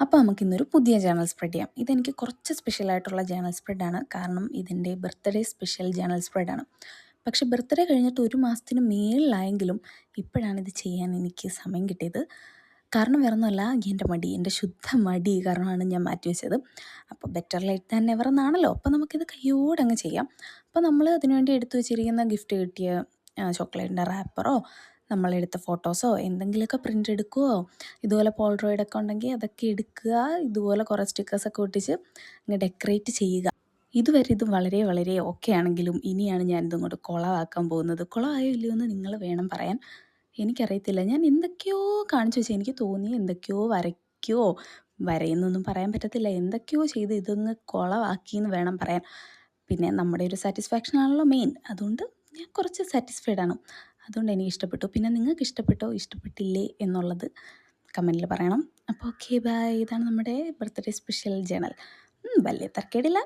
അപ്പോൾ നമുക്കിന്നൊരു പുതിയ ജേണൽ സ്പ്രെഡ് ചെയ്യാം. ഇതെനിക്ക് കുറച്ച് സ്പെഷ്യലായിട്ടുള്ള ജേണൽ സ്പ്രെഡാണ്. കാരണം ഇതിൻ്റെ ബർത്ത്ഡേ സ്പെഷ്യൽ ജേണൽ സ്പ്രെഡാണ്. പക്ഷേ ബർത്ത്ഡേ കഴിഞ്ഞിട്ട് 1 മാസത്തിന് മേളിലായെങ്കിലും ഇപ്പോഴാണ് ഇത് ചെയ്യാൻ എനിക്ക് സമയം കിട്ടിയത്. കാരണം വേറൊന്നുമല്ല, എൻ്റെ മടി, എൻ്റെ ശുദ്ധ മടി കാരണമാണ് ഞാൻ മാറ്റിവെച്ചത്. അപ്പോൾ ബെറ്റർ ലേറ്റ് ദാൻ നെവർ എന്നാണല്ലോ. അപ്പോൾ നമുക്കിത് കയ്യോടെ അങ്ങ് ചെയ്യാം. അപ്പോൾ നമ്മൾ അതിനുവേണ്ടി എടുത്തു വെച്ചിരിക്കുന്ന ഗിഫ്റ്റ് കിട്ടിയ ചോക്ലേറ്റിൻ്റെ റാപ്പറോ നമ്മളെടുത്ത ഫോട്ടോസോ എന്തെങ്കിലുമൊക്കെ പ്രിൻ്റ് എടുക്കുകയോ ഇതുപോലെ പോൾറോയിഡൊക്കെ ഉണ്ടെങ്കിൽ അതൊക്കെ എടുക്കുക. ഇതുപോലെ കുറേ സ്റ്റിക്കേഴ്സൊക്കെ ഒട്ടിച്ച് അങ്ങ് ഡെക്കറേറ്റ് ചെയ്യുക. ഇതുവരെ ഇത് വളരെ വളരെ ഓക്കെ ആണെങ്കിലും ഇനിയാണ് ഞാനിതും കൊണ്ട് കുളമാക്കാൻ പോകുന്നത്. കുളമായോ ഇല്ലയോ എന്ന് നിങ്ങൾ വേണം പറയാൻ. എനിക്കറിയത്തില്ല, ഞാൻ എന്തൊക്കെയോ കാണിച്ചു വെച്ചാൽ എനിക്ക് തോന്നി എന്തൊക്കെയോ വരയ്ക്കുകയോ വരയെന്നൊന്നും പറയാൻ പറ്റത്തില്ല, എന്തൊക്കെയോ ചെയ്ത് ഇതൊന്ന് കുളമാക്കിയെന്ന് വേണം പറയാൻ. പിന്നെ നമ്മുടെ ഒരു സാറ്റിസ്ഫാക്ഷൻ ആണല്ലോ മെയിൻ. അതുകൊണ്ട് ഞാൻ കുറച്ച് സാറ്റിസ്ഫൈഡ് ആണ്. അതുകൊണ്ട് എനിക്ക് ഇഷ്ടപ്പെട്ടു. പിന്നെ നിങ്ങൾക്ക് ഇഷ്ടപ്പെട്ടോ ഇഷ്ടപ്പെട്ടില്ലേ എന്നുള്ളത് കമൻറ്റിൽ പറയണം. അപ്പോൾ ഓക്കെ ബൈ. ഇതാണ് നമ്മുടെ ബർത്ത്ഡേ സ്പെഷ്യൽ ജേണൽ. വലിയ തരക്കേടില്ല,